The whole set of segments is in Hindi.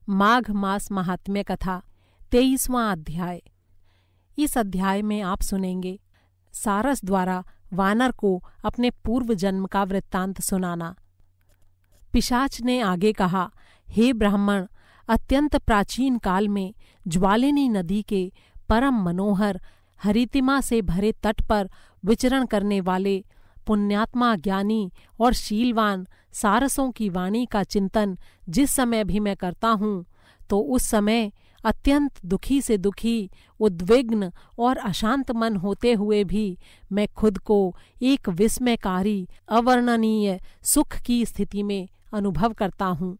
माघ मास महात्म्य कथा 23वां अध्याय। इस अध्याय में आप सुनेंगे सारस द्वारा वानर को अपने पूर्व जन्म का वृत्तांत सुनाना। पिशाच ने आगे कहा, हे ब्राह्मण, अत्यंत प्राचीन काल में ज्वालिनी नदी के परम मनोहर हरितिमा से भरे तट पर विचरण करने वाले पुण्यात्मा, ज्ञानी और शीलवान सारसों की वाणी का चिंतन जिस समय भी मैं करता हूँ, तो उस समय अत्यंत दुखी से दुखी, उद्विग्न और अशांत मन होते हुए भी मैं खुद को एक विस्मयकारी, अवर्णनीय सुख की स्थिति में अनुभव करता हूँ।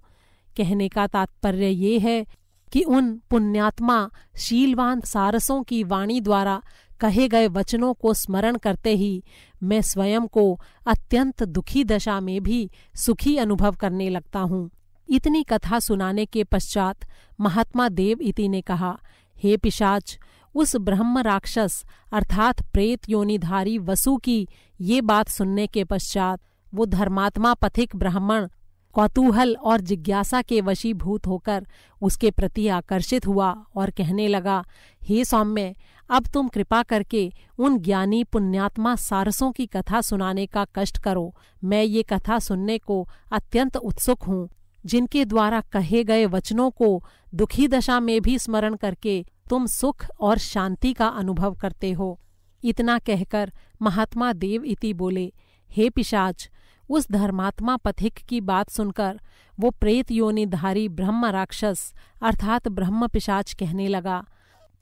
कहने का तात्पर्य ये है कि उन पुण्यात्मा, शीलवान सारसों की वाणी द्वारा कहे गए वचनों को स्मरण करते ही मैं स्वयं को अत्यंत दुखी दशा में भी सुखी अनुभव करने लगता हूँ। इतनी कथा सुनाने के पश्चात महात्मा देव इति ने कहा, हे पिशाच, उस ब्रह्म राक्षस अर्थात प्रेत योनिधारी वसु की ये बात सुनने के पश्चात वो धर्मात्मा पथिक ब्राह्मण कौतूहल और जिज्ञासा के वशीभूत होकर उसके प्रति आकर्षित हुआ और कहने लगा, हे सौम्य, अब तुम कृपा करके उन ज्ञानी पुण्यात्मा सारसों की कथा सुनाने का कष्ट करो। मैं ये कथा सुनने को अत्यंत उत्सुक हूँ, जिनके द्वारा कहे गए वचनों को दुखी दशा में भी स्मरण करके तुम सुख और शांति का अनुभव करते हो। इतना कहकर महात्मा देव इति बोले, हे पिशाच, उस धर्मात्मा पथिक की बात सुनकर वो प्रेत योनिधारी ब्रह्म राक्षस अर्थात ब्रह्म पिशाच कहने लगा,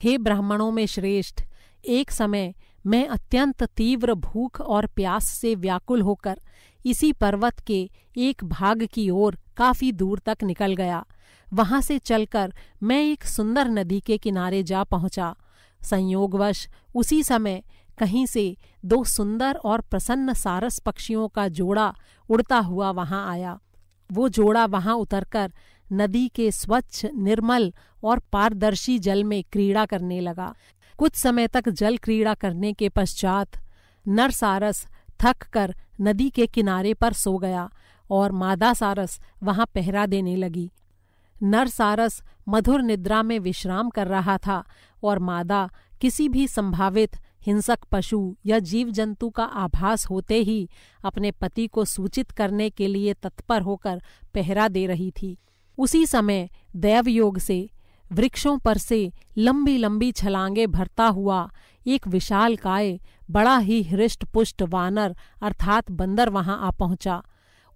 हे ब्राह्मणों में श्रेष्ठ, एक समय मैं अत्यंत तीव्र भूख और प्यास से व्याकुल होकर इसी पर्वत के एक भाग की ओर काफी दूर तक निकल गया। वहां से चलकर मैं एक सुंदर नदी के किनारे जा पहुंचा। संयोगवश उसी समय कहीं से दो सुंदर और प्रसन्न सारस पक्षियों का जोड़ा उड़ता हुआ वहां आया। वो जोड़ा वहां उतरकर नदी के स्वच्छ, निर्मल और पारदर्शी जल में क्रीड़ा करने लगा। कुछ समय तक जल क्रीड़ा करने के पश्चात नर सारस थक कर नदी के किनारे पर सो गया और मादा सारस वहां पहरा देने लगी। नर सारस मधुर निद्रा में विश्राम कर रहा था और मादा किसी भी संभावित हिंसक पशु या जीव जंतु का आभास होते ही अपने पति को सूचित करने के लिए तत्पर होकर पहरा दे रही थी। उसी समय दैवयोग से वृक्षों पर से लंबी लंबी छलांगे भरता हुआ एक विशालकाय, बड़ा ही हृष्ट पुष्ट वानर अर्थात बंदर वहां आ पहुंचा।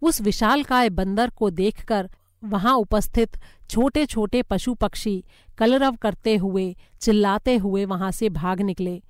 उस विशालकाय बंदर को देखकर वहां उपस्थित छोटे छोटे पशु पक्षी कलरव करते हुए, चिल्लाते हुए वहां से भाग निकले।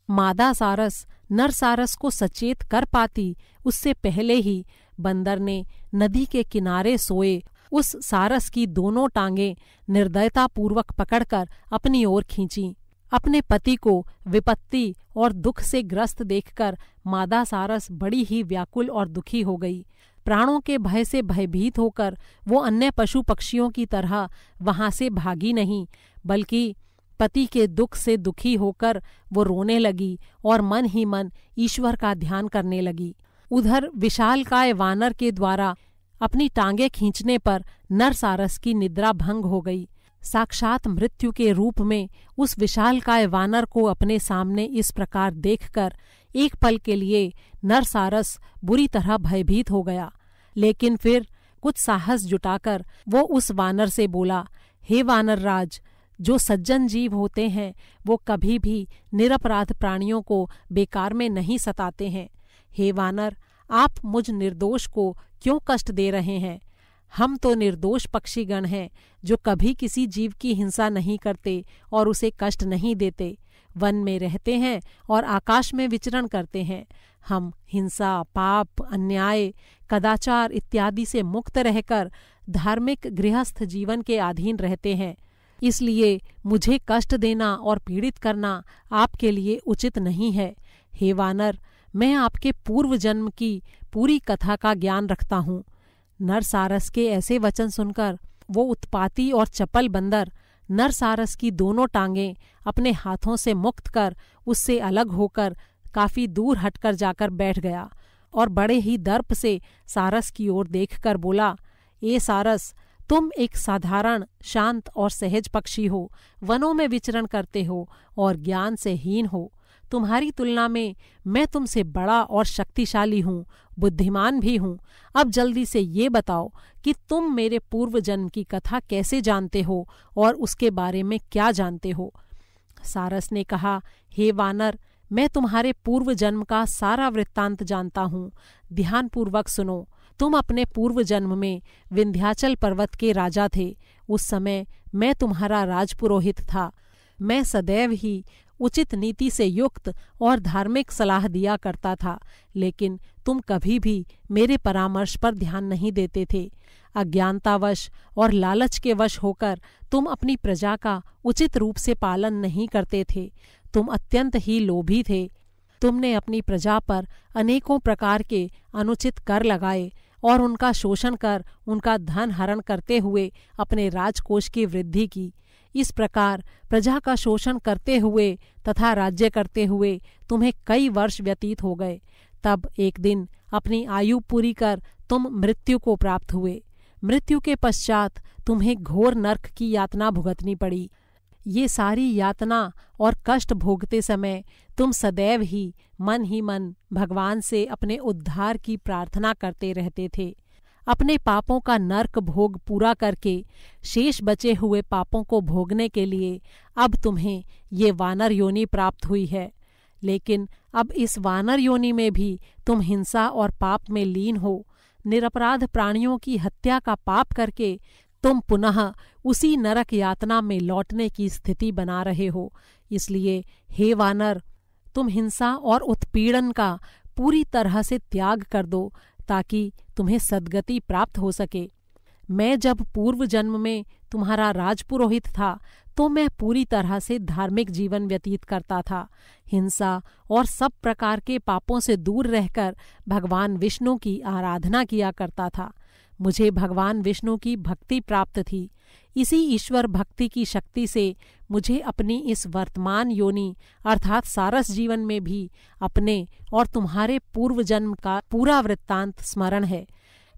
मादा सारस नर सारस को सचेत कर पाती उससे पहले ही बंदर ने नदी के किनारे सोए उस सारस की दोनों टांगें निर्दयतापूर्वक पकड़कर अपनी ओर खींची। अपने पति को विपत्ति और दुख से ग्रस्त देखकर मादा सारस बड़ी ही व्याकुल और दुखी हो गई। प्राणों के भय से भयभीत होकर वो अन्य पशु पक्षियों की तरह वहां से भागी नहीं, बल्कि पति के दुख से दुखी होकर वो रोने लगी और मन ही मन ईश्वर का ध्यान करने लगी। उधर विशालकाय वानर के द्वारा अपनी टांगे खींचने पर नर सारस की निद्रा भंग हो गई। साक्षात मृत्यु के रूप में उस विशालकाय वानर को अपने सामने इस प्रकार देखकर एक पल के लिए नर सारस बुरी तरह भयभीत हो गया, लेकिन फिर कुछ साहस जुटाकर वो उस वानर से बोला, हे वानर राज, जो सज्जन जीव होते हैं वो कभी भी निरपराध प्राणियों को बेकार में नहीं सताते हैं। हे वानर, आप मुझ निर्दोष को क्यों कष्ट दे रहे हैं? हम तो निर्दोष पक्षीगण हैं जो कभी किसी जीव की हिंसा नहीं करते और उसे कष्ट नहीं देते। वन में रहते हैं और आकाश में विचरण करते हैं। हम हिंसा, पाप, अन्याय, कदाचार इत्यादि से मुक्त रहकर धार्मिक गृहस्थ जीवन के अधीन रहते हैं। इसलिए मुझे कष्ट देना और पीड़ित करना आपके लिए उचित नहीं है। हे वानर, मैं आपके पूर्व जन्म की पूरी कथा का ज्ञान रखता हूँ। नर सारस के ऐसे वचन सुनकर वो उत्पाती और चपल बंदर नर सारस की दोनों टांगें अपने हाथों से मुक्त कर उससे अलग होकर काफी दूर हटकर जाकर बैठ गया और बड़े ही दर्प से सारस की ओर देखकर बोला, ए सारस, तुम एक साधारण, शांत और सहज पक्षी हो, वनों में विचरण करते हो और ज्ञान से हीन हो। तुम्हारी तुलना में मैं तुमसे बड़ा और शक्तिशाली हूँ, बुद्धिमान भी हूँ। अब जल्दी से ये बताओ कि तुम मेरे पूर्व जन्म की कथा कैसे जानते हो और उसके बारे में क्या जानते हो। सारस ने कहा, हे वानर, मैं तुम्हारे पूर्व जन्म का सारा वृत्तांत जानता हूँ। ध्यानपूर्वक सुनो। तुम अपने पूर्व जन्म में विंध्याचल पर्वत के राजा थे। उस समय मैं तुम्हारा राजपुरोहित था। मैं सदैव ही उचित नीति से युक्त और धार्मिक सलाह दिया करता था, लेकिन तुम कभी भी मेरे परामर्श पर ध्यान नहीं देते थे। अज्ञानतावश और लालच के वश होकर तुम अपनी प्रजा का उचित रूप से पालन नहीं करते थे। तुम अत्यंत ही लोभी थे। तुमने अपनी प्रजा पर अनेकों प्रकार के अनुचित कर लगाए और उनका शोषण कर उनका धन हरण करते हुए अपने राजकोष की वृद्धि की। इस प्रकार प्रजा का शोषण करते हुए तथा राज्य करते हुए तुम्हें कई वर्ष व्यतीत हो गए। तब एक दिन अपनी आयु पूरी कर तुम मृत्यु को प्राप्त हुए। मृत्यु के पश्चात तुम्हें घोर नरक की यातना भुगतनी पड़ी। ये सारी यातना और कष्ट भोगते समय तुम सदैव ही मन भगवान से अपने उद्धार की प्रार्थना करते रहते थे। अपने पापों का नरक भोग पूरा करके शेष बचे हुए पापों को भोगने के लिए अब तुम्हें ये वानर योनि प्राप्त हुई है। लेकिन अब इस वानर योनि में भी तुम हिंसा और पाप में लीन हो। निरपराध प्राणियों की हत्या का पाप करके तुम पुनः उसी नरक यातना में लौटने की स्थिति बना रहे हो। इसलिए हे वानर, तुम हिंसा और उत्पीड़न का पूरी तरह से त्याग कर दो ताकि तुम्हें सद्गति प्राप्त हो सके। मैं जब पूर्व जन्म में तुम्हारा राजपुरोहित था तो मैं पूरी तरह से धार्मिक जीवन व्यतीत करता था। हिंसा और सब प्रकार के पापों से दूर रहकर भगवान विष्णु की आराधना किया करता था। मुझे भगवान विष्णु की भक्ति प्राप्त थी। इसी ईश्वर भक्ति की शक्ति से मुझे अपनी इस वर्तमान योनि अर्थात सारस जीवन में भी अपने और तुम्हारे पूर्व जन्म का पूरा वृत्तांत स्मरण है।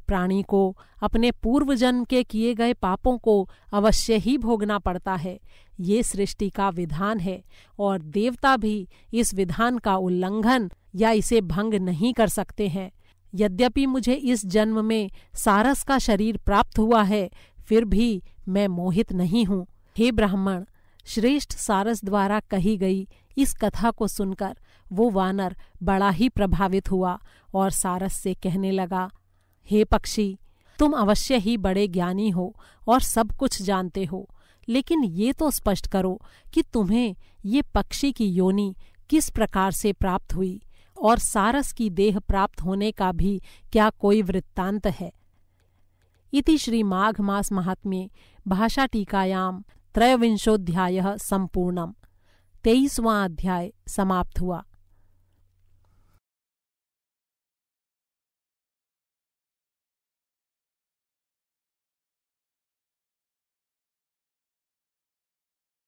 प्राणी को अपने पूर्व जन्म के किए गए पापों को अवश्य ही भोगना पड़ता है। ये सृष्टि का विधान है और देवता भी इस विधान का उल्लंघन या इसे भंग नहीं कर सकते हैं। यद्यपि मुझे इस जन्म में सारस का शरीर प्राप्त हुआ है, फिर भी मैं मोहित नहीं हूँ। हे ब्राह्मण, श्रेष्ठ सारस द्वारा कही गई इस कथा को सुनकर वो वानर बड़ा ही प्रभावित हुआ और सारस से कहने लगा, हे पक्षी, तुम अवश्य ही बड़े ज्ञानी हो और सब कुछ जानते हो, लेकिन ये तो स्पष्ट करो कि तुम्हें ये पक्षी की योनि किस प्रकार से प्राप्त हुई और सारस की देह प्राप्त होने का भी क्या कोई वृत्तांत है। इति श्री माघ मास महात्म्ये भाषा टीकायां 23वाध्यायः संपूर्णम्। 23वां अध्याय समाप्त हुआ।